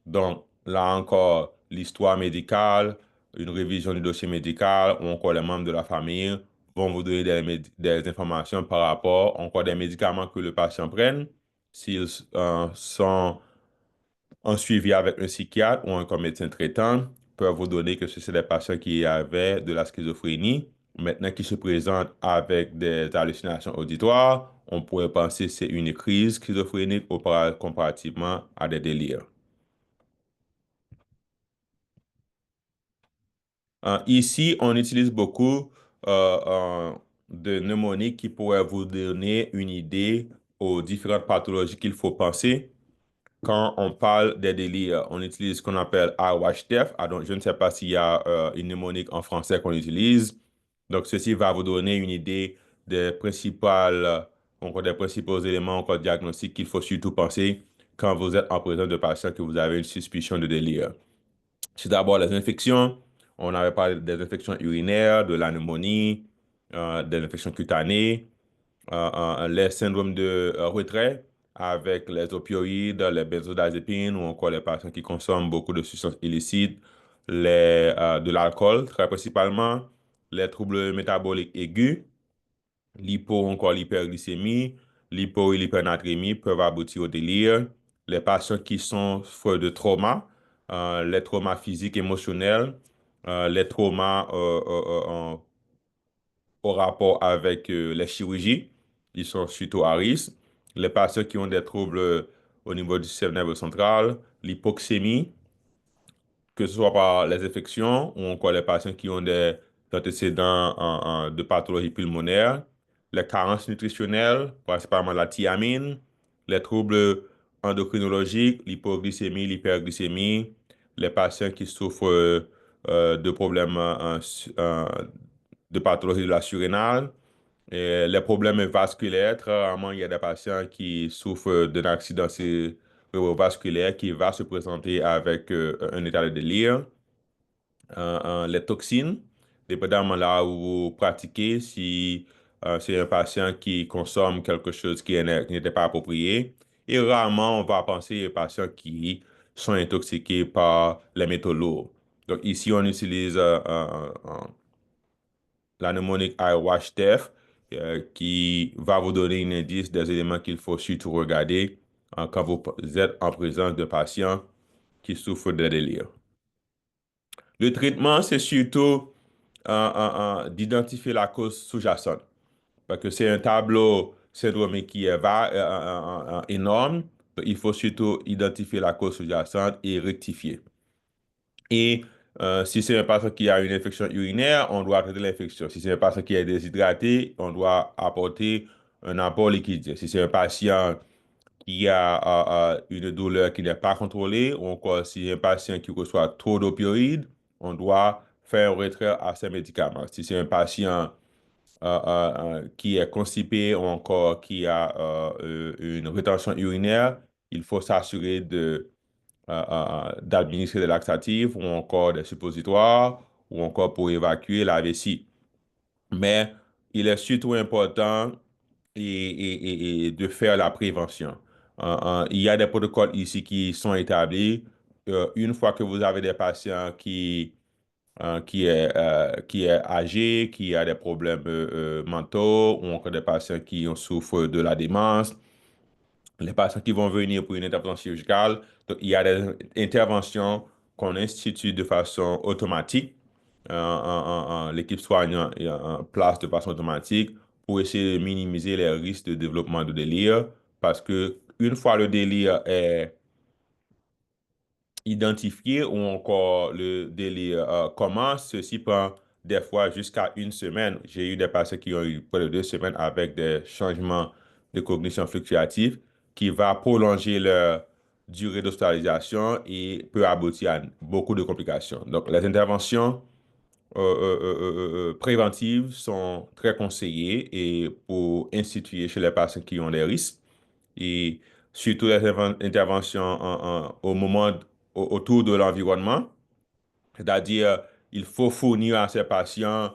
Donc, là encore, l'histoire médicale, une révision du dossier médical ou encore les membres de la famille vont vous donner des informations par rapport encore des médicaments que le patient prenne, s'ils sont en suivi avec un psychiatre ou un médecin traitant, peuvent vous donner que ce sont des patients qui avaient de la schizophrénie, maintenant qui se présentent avec des hallucinations auditoires. On pourrait penser que c'est une crise schizophrénique comparativement à des délires. Ici, on utilise beaucoup de mnémoniques qui pourraient vous donner une idée aux différentes pathologies qu'il faut penser quand on parle des délires, on utilise ce qu'on appelle IWASH-TEF. Ah, donc, je ne sais pas s'il y a une mnémonique en français qu'on utilise. Donc, ceci va vous donner une idée des encore des principaux éléments encore diagnostiques qu'il faut surtout penser quand vous êtes en présence de patients que vous avez une suspicion de délire. C'est d'abord les infections. On avait parlé des infections urinaires, de la pneumonie, des infections cutanées, les syndromes de retrait avec les opioïdes, les benzodiazépines ou encore les patients qui consomment beaucoup de substances illicites, de l'alcool très principalement, les troubles métaboliques aigus, encore l'hyperglycémie, l'hypo et l'hypernatrémie peuvent aboutir au délire. Les patients qui sont souffrent de traumas, les traumas physiques, émotionnels, les traumas au rapport avec les chirurgies, ils sont surtout à risque. Les patients qui ont des troubles au niveau du système nerveux central, l'hypoxémie, que ce soit par les infections ou encore les patients qui ont des antécédents de pathologie pulmonaire, les carences nutritionnelles, principalement la thiamine, les troubles endocrinologiques, l'hypoglycémie, l'hyperglycémie, les patients qui souffrent de problèmes de pathologie de la surrénale, et les problèmes vasculaires. Très rarement, il y a des patients qui souffrent d'un accident cérébrovasculaire qui va se présenter avec un état de délire. Les toxines, dépendamment là où vous pratiquez, si c'est un patient qui consomme quelque chose qui n'était pas approprié. Et rarement, on va penser aux patients qui sont intoxiqués par les métaux lourds. Donc ici, on utilise la mnémonique IWASH-TEF qui va vous donner un indice des éléments qu'il faut surtout regarder quand vous êtes en présence de patients qui souffrent de délire. Le traitement, c'est surtout d'identifier la cause sous-jacente. Parce que c'est un tableau syndromique qui est énorme. Donc, il faut surtout identifier la cause sous-jacente et rectifier. Et si c'est un patient qui a une infection urinaire, on doit traiter l'infection. Si c'est un patient qui est déshydraté, on doit apporter un apport liquide. Si c'est un patient qui a une douleur qui n'est pas contrôlée, ou encore si un patient qui reçoit trop d'opioïdes, on doit faire un retrait à ces médicaments. Si c'est un patient qui est constipé ou encore qui a une rétention urinaire, il faut s'assurer d'administrer des laxatifs ou encore des suppositoires ou encore pour évacuer la vessie. Mais il est surtout important de faire la prévention. Il y a des protocoles ici qui sont établis. Une fois que vous avez des patients qui est âgé, qui a des problèmes mentaux, ou encore des patients qui en souffrent de la démence, les patients qui vont venir pour une intervention chirurgicale, donc il y a des interventions qu'on institue de façon automatique. L'équipe soignante est en place de façon automatique pour essayer de minimiser les risques de développement de délire parce que une fois le délire est identifié ou encore le délire commence, ceci prend des fois jusqu'à une semaine. J'ai eu des patients qui ont eu près de 2 semaines avec des changements de cognition fluctuatifs qui va prolonger leur durée d'hospitalisation et peut aboutir à beaucoup de complications. Donc, les interventions préventives sont très conseillées et pour instituer chez les patients qui ont des risques et surtout les interventions au moment, autour de l'environnement, c'est-à-dire il faut fournir à ces patients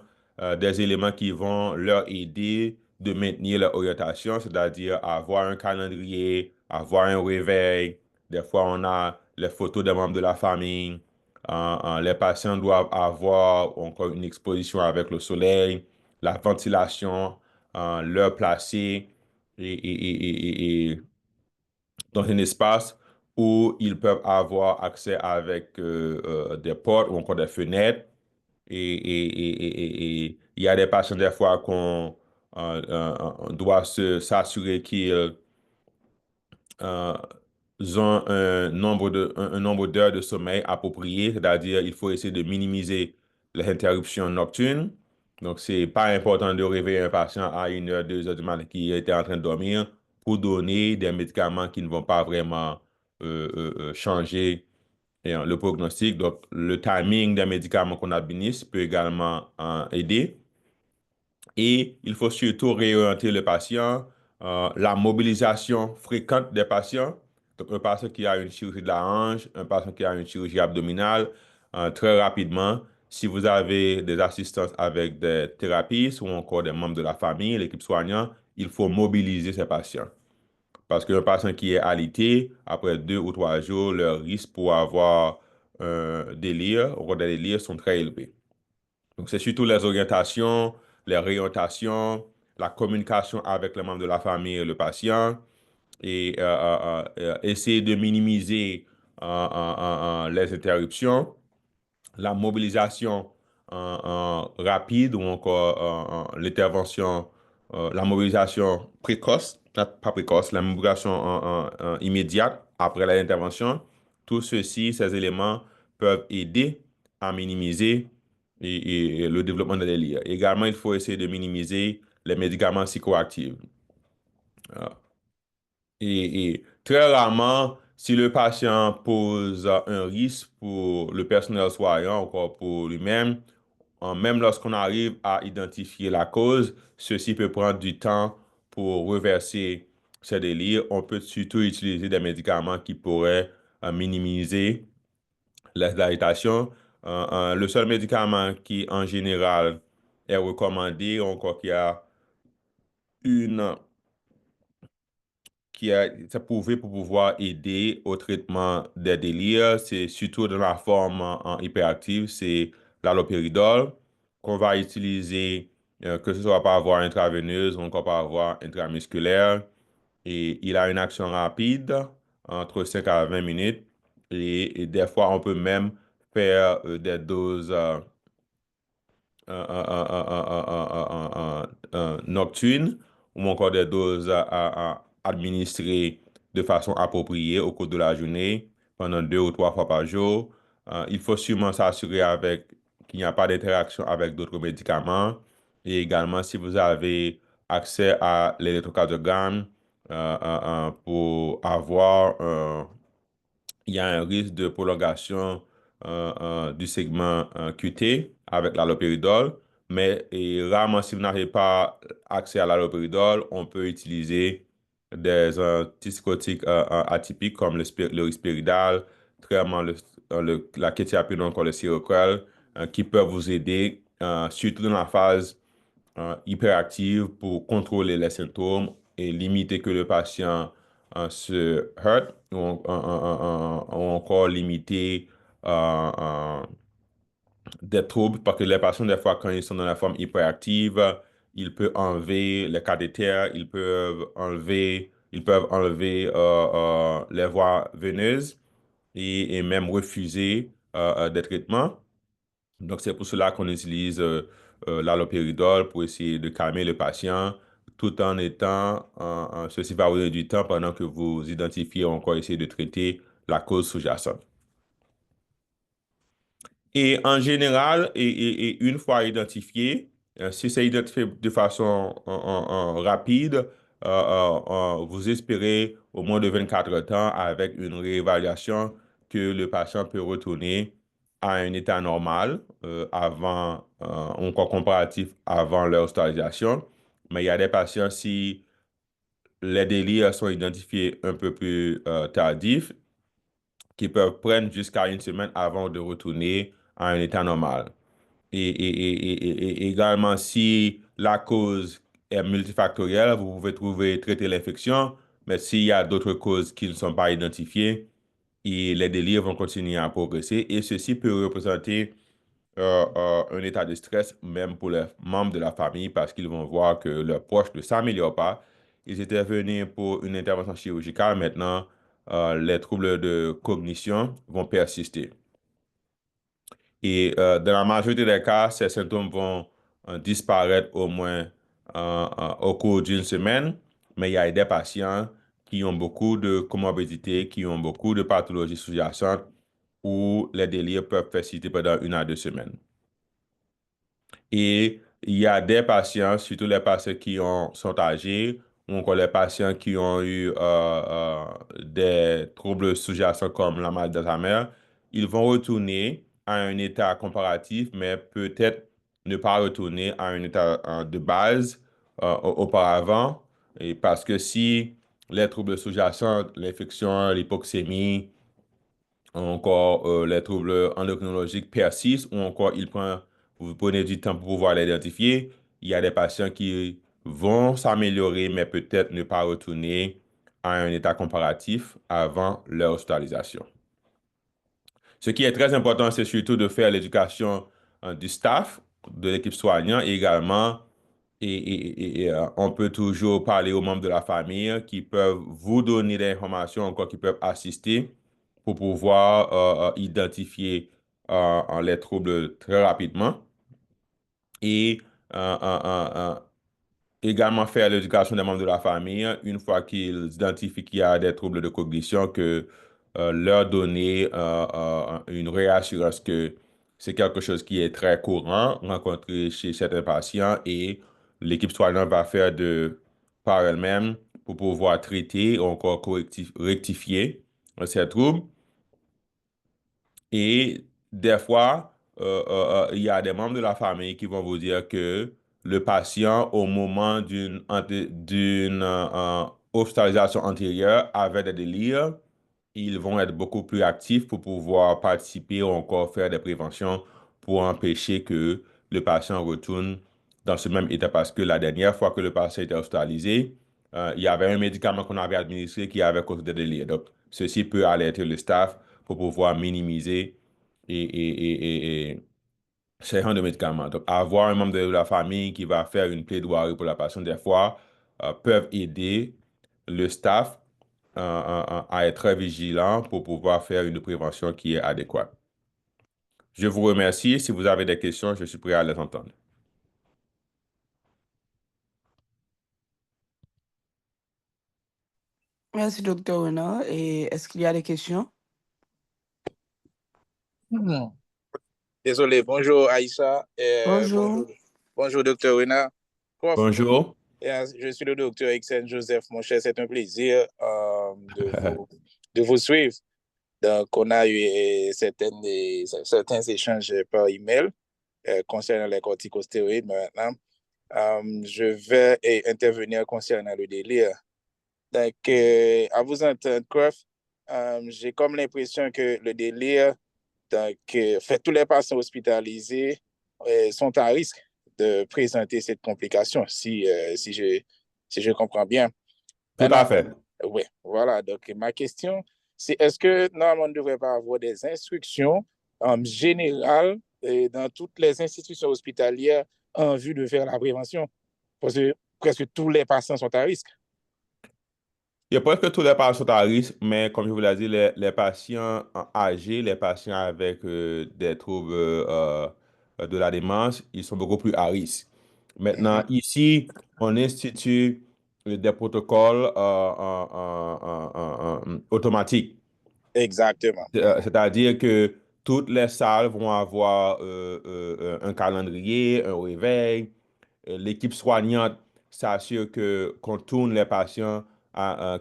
des éléments qui vont leur aider de maintenir leur orientation, c'est-à-dire avoir un calendrier, avoir un réveil. Des fois, on a les photos des membres de la famille. Les patients doivent avoir encore une exposition avec le soleil, la ventilation, leur placer et dans un espace où ils peuvent avoir accès avec des portes ou encore des fenêtres. Et il y a des patients des fois on doit s'assurer qu'ils euh, ont un nombre d'heures de sommeil approprié, c'est-à-dire il faut essayer de minimiser les interruptions nocturnes. Donc, c'est pas important de réveiller un patient à 1 heure, 2 heures du matin qui était en train de dormir pour donner des médicaments qui ne vont pas vraiment changer le prognostic. Donc, le timing des médicaments qu'on administre peut également aider. Et il faut surtout réorienter le patient, la mobilisation fréquente des patients. Donc, un patient qui a une chirurgie de la hanche, un patient qui a une chirurgie abdominale, très rapidement, si vous avez des assistances avec des thérapeutes ou encore des membres de la famille, l'équipe soignante, il faut mobiliser ces patients. Parce qu'un patient qui est alité, après 2 ou 3 jours, le risque pour avoir un délire, ou des délires sont très élevés. Donc, c'est surtout les orientations, les réorientations, la communication avec les membres de la famille et le patient, et essayer de minimiser les interruptions, la mobilisation rapide ou encore l'intervention, la mobilisation précoce, pas précoce, la mobilisation immédiate après l'intervention. Tout ceci, ces éléments peuvent aider à minimiser le développement de délire. Également, il faut essayer de minimiser les médicaments psychoactifs. Euh, et très rarement, si le patient pose un risque pour le personnel soignant, encore pour lui-même, même lorsqu'on arrive à identifier la cause, ceci peut prendre du temps pour reverser ce délire. On peut surtout utiliser des médicaments qui pourraient minimiser l'agitation. Le seul médicament qui, en général, est recommandé, encore une c'est prouvé pour pouvoir aider au traitement des délires. C'est surtout dans la forme en hyperactive, c'est l'halopéridol qu'on va utiliser, que ce soit par voie intraveineuse ou encore par voie intramusculaire. Et il a une action rapide, entre 5 à 20 minutes. Et des fois, on peut même faire des doses nocturnes ou encore des doses administrées de façon appropriée au cours de la journée, pendant 2 ou 3 fois par jour. Il faut sûrement s'assurer qu'il n'y a pas d'interaction avec d'autres médicaments. Et également, si vous avez accès à l'électrocardiogramme pour avoir il y a un risque de prolongation du segment QT avec l'halopéridol, mais rarement, si vous n'avez pas accès à l'halopéridol, on peut utiliser des antipsychotiques atypiques comme le risperidal, très la quetiapine, encore le Seroquel, qui peuvent vous aider, surtout dans la phase hyperactive pour contrôler les symptômes et limiter que le patient se hurt ou encore limiter euh, euh, des troubles parce que les patients, des fois, quand ils sont dans la forme hyperactive, ils peuvent enlever les cathéters, ils peuvent enlever les voies veineuses et même refuser des traitements. Donc, c'est pour cela qu'on utilise l'halopéridol pour essayer de calmer le patient tout en ceci va vous donner du temps pendant que vous identifiez encore essayer de traiter la cause sous-jacente. Et en général, et une fois identifié, si c'est identifié de façon rapide, vous espérez au moins de 24 temps avec une réévaluation que le patient peut retourner à un état normal encore comparatif avant leur hospitalisation. Mais il y a des patients, si les délires sont identifiés un peu plus tardifs, qui peuvent prendre jusqu'à une semaine avant de retourner à un état normal. Et également, si la cause est multifactorielle, vous pouvez traiter l'infection, mais s'il y a d'autres causes qui ne sont pas identifiées, et les délires vont continuer à progresser et ceci peut représenter un état de stress même pour les membres de la famille parce qu'ils vont voir que leurs proches ne s'améliorent pas. Ils étaient venus pour une intervention chirurgicale, maintenant les troubles de cognition vont persister. Et dans la majorité des cas, ces symptômes vont disparaître au moins au cours d'une semaine, mais il y a des patients qui ont beaucoup de comorbidités, qui ont beaucoup de pathologies sous-jacentes où les délires peuvent persister pendant 1 à 2 semaines. Et il y a des patients, surtout les patients qui sont âgés ou encore les patients qui ont eu des troubles sous-jacents comme la maladie d'Alzheimer, ils vont retourner à un état comparatif, mais peut-être ne pas retourner à un état de base auparavant. Et parce que si les troubles sous-jacents, l'infection, l'hypoxémie, encore les troubles endocrinologiques persistent, ou encore vous prenez du temps pour pouvoir les identifier, il y a des patients qui vont s'améliorer, mais peut-être ne pas retourner à un état comparatif avant leur hospitalisation. Ce qui est très important, c'est surtout de faire l'éducation du staff, de l'équipe soignante et également, on peut toujours parler aux membres de la famille qui peuvent vous donner des informations, encore qui peuvent assister pour pouvoir identifier les troubles très rapidement et euh, euh, euh, euh, également faire l'éducation des membres de la famille une fois qu'ils identifient qu'il y a des troubles de cognition, que leur donner une réassurance que c'est quelque chose qui est très courant rencontré chez certains patients et l'équipe soignante va faire par elle-même pour pouvoir traiter ou encore rectifier ces troubles. Et des fois, il y a des membres de la famille qui vont vous dire que le patient, au moment d'une hospitalisation antérieure, avait des délires. Ils vont être beaucoup plus actifs pour pouvoir participer ou encore faire des préventions pour empêcher que le patient retourne dans ce même état. Parce que la dernière fois que le patient était hospitalisé, il y avait un médicament qu'on avait administré qui avait causé des délires. Donc, ceci peut alerter le staff pour pouvoir minimiser et ces genres de médicaments. Donc, avoir un membre de la famille qui va faire une plaidoirie pour la patiente, des fois, peuvent aider le staff à être très vigilant pour pouvoir faire une prévention qui est adéquate. Je vous remercie. Si vous avez des questions, je suis prêt à les entendre. Merci, docteur Renard. Et est-ce qu'il y a des questions? Hmm. Désolé, bonjour Aïssa, Bonjour. bonjour docteur Renard. Bonjour. Je suis le docteur Exen Joseph, mon cher, c'est un plaisir de vous suivre. Donc, on a eu certains échanges par email concernant les corticostéroïdes. Maintenant, je vais intervenir concernant le délire. Donc, à vous entendre, Croft, j'ai comme l'impression que le délire, donc, fait, tous les patients hospitalisés sont à risque de présenter cette complication, si je comprends bien. Tout à Maintenant, fait. oui, voilà. Donc, ma question, c'est est-ce que normalement, on ne devrait pas avoir des instructions générales dans toutes les institutions hospitalières en vue de faire la prévention? Parce que presque tous les patients sont à risque. Il y a presque tous les patients à risque, mais comme je vous l'ai dit, les patients âgés, les patients avec des troubles de la démence, ils sont beaucoup plus à risque. Maintenant, Mhm. ici, on institue des protocoles automatiques. Exactement. C'est-à-dire que toutes les salles vont avoir un calendrier, un réveil. L'équipe soignante s'assure qu'on tourne les patients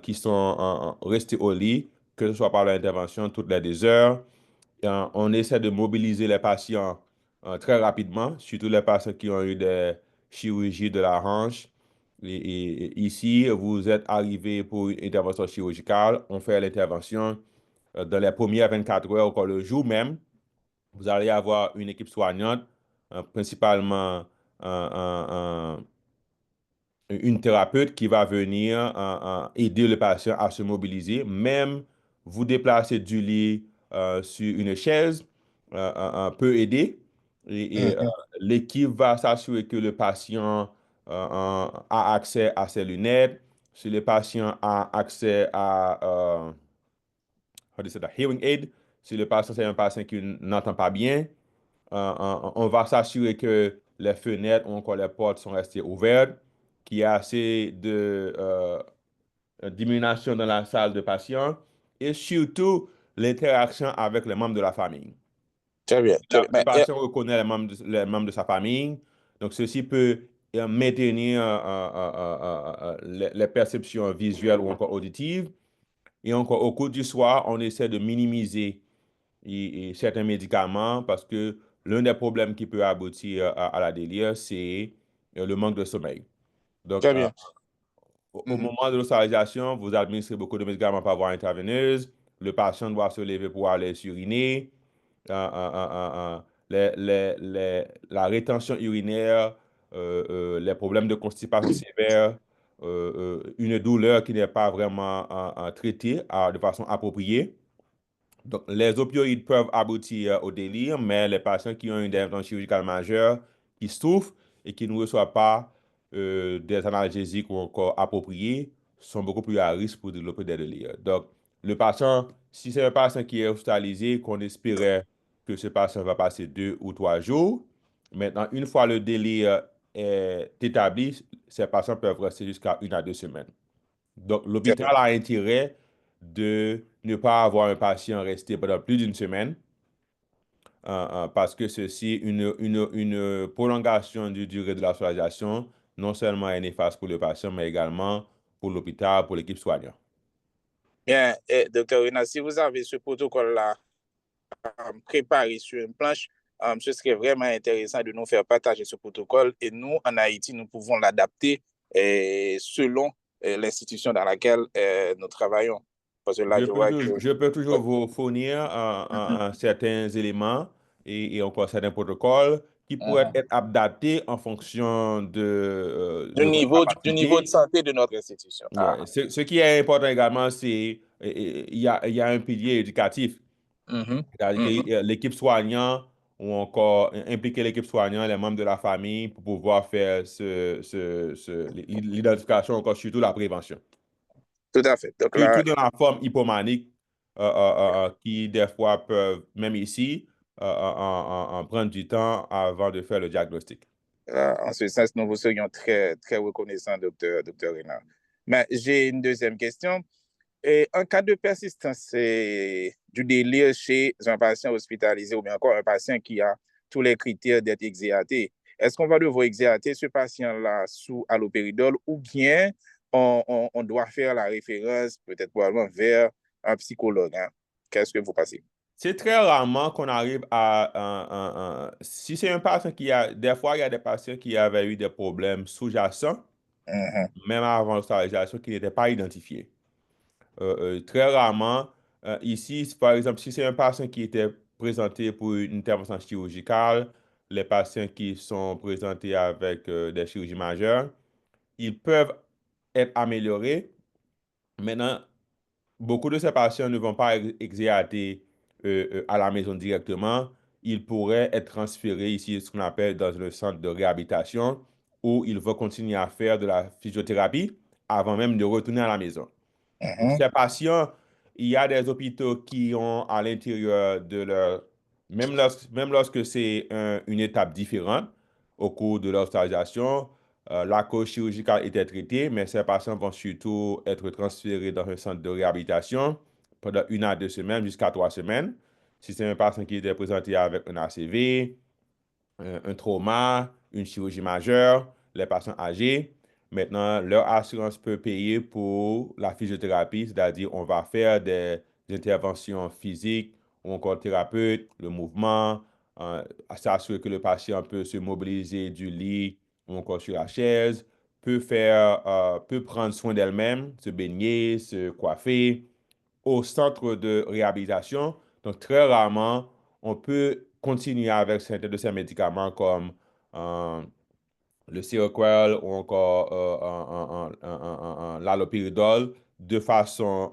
qui sont restés au lit, que ce soit par l'intervention toutes les 2 heures. On essaie de mobiliser les patients très rapidement, surtout les patients qui ont eu des chirurgies de la hanche. Et ici, vous êtes arrivé pour une intervention chirurgicale, on fait l'intervention dans les premières 24 heures, encore le jour même. Vous allez avoir une équipe soignante, principalement une thérapeute qui va venir aider le patient à se mobiliser, même vous déplacer du lit sur une chaise peut aider. Mhm. L'équipe va s'assurer que le patient a accès à ses lunettes. Si le patient a accès à how do you say that, hearing aid, si le patient c'est un patient qui n'entend pas bien, on va s'assurer que les fenêtres ou encore les portes sont restées ouvertes, qu'il y a assez de diminution dans la salle de patient et surtout l'interaction avec les membres de la famille. Très bien. Très bien. Le patient reconnaît les membres de sa famille, donc ceci peut maintenir les perceptions visuelles ou encore auditives. Et encore au cours du soir, on essaie de minimiser certains médicaments parce que l'un des problèmes qui peut aboutir à la délire, c'est le manque de sommeil. Donc, Très bien. au moment de l'hospitalisation, vous administrez beaucoup de médicaments par voie intraveineuse. Le patient doit se lever pour aller uriner. La rétention urinaire, les problèmes de constipation sévère, une douleur qui n'est pas vraiment traitée de façon appropriée. Donc, les opioïdes peuvent aboutir au délire, mais les patients qui ont une intervention chirurgicale majeure, qui souffrent et qui ne reçoivent pas des analgésiques ou encore appropriés, sont beaucoup plus à risque pour développer des délires. Donc, le patient, si c'est un patient qui est hospitalisé, qu'on espérait que ce patient va passer 2 ou 3 jours, maintenant, une fois le délire est établi, ces patients peuvent rester jusqu'à 1 à 2 semaines. Donc, Très bien. l'hôpital a intérêt de ne pas avoir un patient resté pendant plus d'une semaine parce que ceci, une prolongation du durée de l'hospitalisation, non seulement est néfaste pour le patient, mais également pour l'hôpital, pour l'équipe soignante. Bien, docteur Renard, si vous avez ce protocole-là préparé sur une planche, ce serait vraiment intéressant de nous faire partager ce protocole et nous, en Haïti, nous pouvons l'adapter selon l'institution dans laquelle nous travaillons. Parce que là, je vois que... Je peux toujours Ouais. vous fournir Mhm. certains éléments et encore certains protocoles qui pourraient Mhm. être adaptés en fonction Du de votre niveau de capacité. santé de notre institution. Ah. Ouais. Ce qui est important également, c'est il y a un pilier éducatif. Mhm. C'est-à-dire Mhm. que l'équipe soignante ou encore impliquer l'équipe soignante, les membres de la famille pour pouvoir faire l'identification, encore surtout la prévention. Tout à fait. Donc Surtout là, dans la forme hypomanique qui, des fois, peuvent, même ici, prendre du temps avant de faire le diagnostic. en ce sens, nous vous serions très, très reconnaissants, docteur Renard. Mais j'ai une deuxième question. Et en cas de persistance du délire chez un patient hospitalisé ou bien encore un patient qui a tous les critères d'être exéaté, est-ce qu'on va devoir exéater ce patient-là sous allopéridol ou bien on doit faire la référence peut-être probablement vers un psychologue, hein? Qu'est-ce que vous pensez? C'est très rarement qu'on arrive à... si c'est un patient qui a... Des fois, il y a des patients qui avaient eu des problèmes sous-jacents, Mhm, même avant l'hospitalisation, qui n'étaient pas identifiés. Très rarement, ici, par exemple, si c'est un patient qui était présenté pour une intervention chirurgicale, les patients qui sont présentés avec des chirurgies majeures, ils peuvent être améliorés. Maintenant, beaucoup de ces patients ne vont pas exéater à la maison directement. Ils pourraient être transférés ici, ce qu'on appelle dans le centre de réhabilitation, où ils vont continuer à faire de la physiothérapie avant même de retourner à la maison. Pour mhm, ces patients, il y a des hôpitaux qui ont à l'intérieur de leur, même lorsque c'est une étape différente au cours de l'hospitalisation, la cause chirurgicale était traitée, mais ces patients vont surtout être transférés dans un centre de réhabilitation pendant 1 à 2 semaines jusqu'à 3 semaines. Si c'est un patient qui était présenté avec un ACV, un trauma, une chirurgie majeure, les patients âgés. Maintenant, leur assurance peut payer pour la physiothérapie, c'est-à-dire on va faire des interventions physiques ou encore thérapeute, le mouvement, s'assurer que le patient peut se mobiliser du lit ou encore sur la chaise, peut prendre soin d'elle-même, se baigner, se coiffer, au centre de réhabilitation. Donc, très rarement, on peut continuer avec certains de ces médicaments comme euh, le Seroquel ou encore l'allopuridol de façon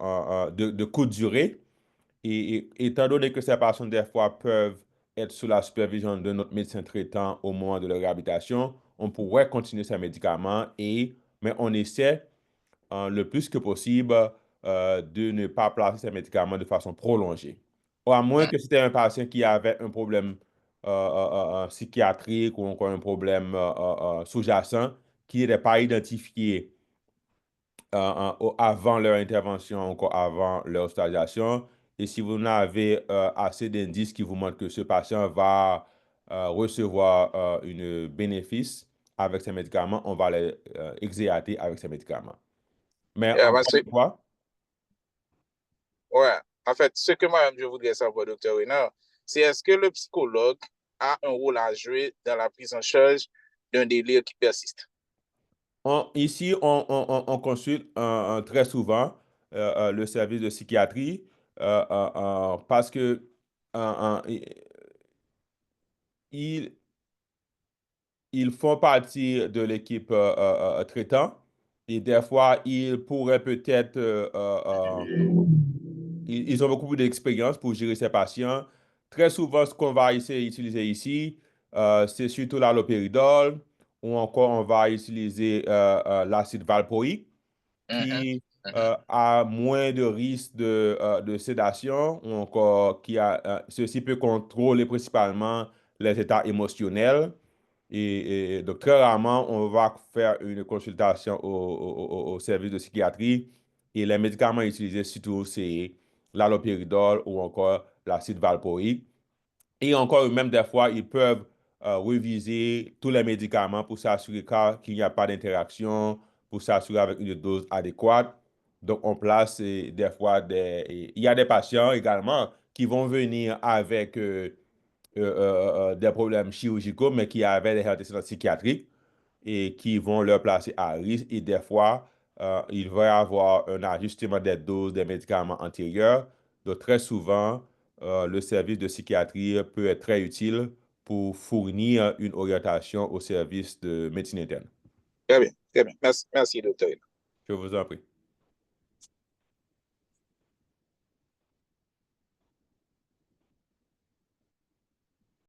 de courte durée. Et étant donné que ces patients, des fois, peuvent être sous la supervision de notre médecin traitant au moment de leur réhabilitation, on pourrait continuer ces médicaments, mais on essaie le plus que possible de ne pas placer ces médicaments de façon prolongée. Ou à moins que c'était un patient qui avait un problème psychiatrique ou encore un problème sous-jacent qui n'était pas identifié avant leur intervention, encore avant leur hospitalisation. Et si vous n'avez assez d'indices qui vous montrent que ce patient va recevoir une bénéfice avec ces médicaments, on va les exéater avec ces médicaments. Mais Yeah, encore une fois, ouais. En fait, ce que moi-même je voudrais savoir, docteur Renard, c'est est-ce que le psychologue a un rôle à jouer dans la prise en charge d'un délire qui persiste? ici, on consulte très souvent le service de psychiatrie parce que ils, ils font partie de l'équipe traitant et des fois, ils pourraient peut-être ils ont beaucoup d'expérience pour gérer ces patients. Très souvent, ce qu'on va essayer d'utiliser ici, c'est surtout l'halopéridol ou encore on va utiliser l'acide valproïque Mhm, qui mhm. a moins de risque de sédation ou encore ceci peut contrôler principalement les états émotionnels. Et donc, très rarement, on va faire une consultation au service de psychiatrie et les médicaments utilisés, surtout, c'est l'halopéridol ou encore l'acide valproïque. Et encore, même des fois, ils peuvent réviser tous les médicaments pour s'assurer qu'il n'y a pas d'interaction, pour s'assurer avec une dose adéquate. Donc, on place des fois il y a des patients également qui vont venir avec des problèmes chirurgicaux, mais qui avaient des antécédents psychiatriques et qui vont leur placer à risque. Et des fois, il va y avoir un ajustement des doses des médicaments antérieurs. Donc, très souvent, le service de psychiatrie peut être très utile pour fournir une orientation au service de médecine interne. Très bien, très bien. Merci, merci, docteur. Je vous en prie.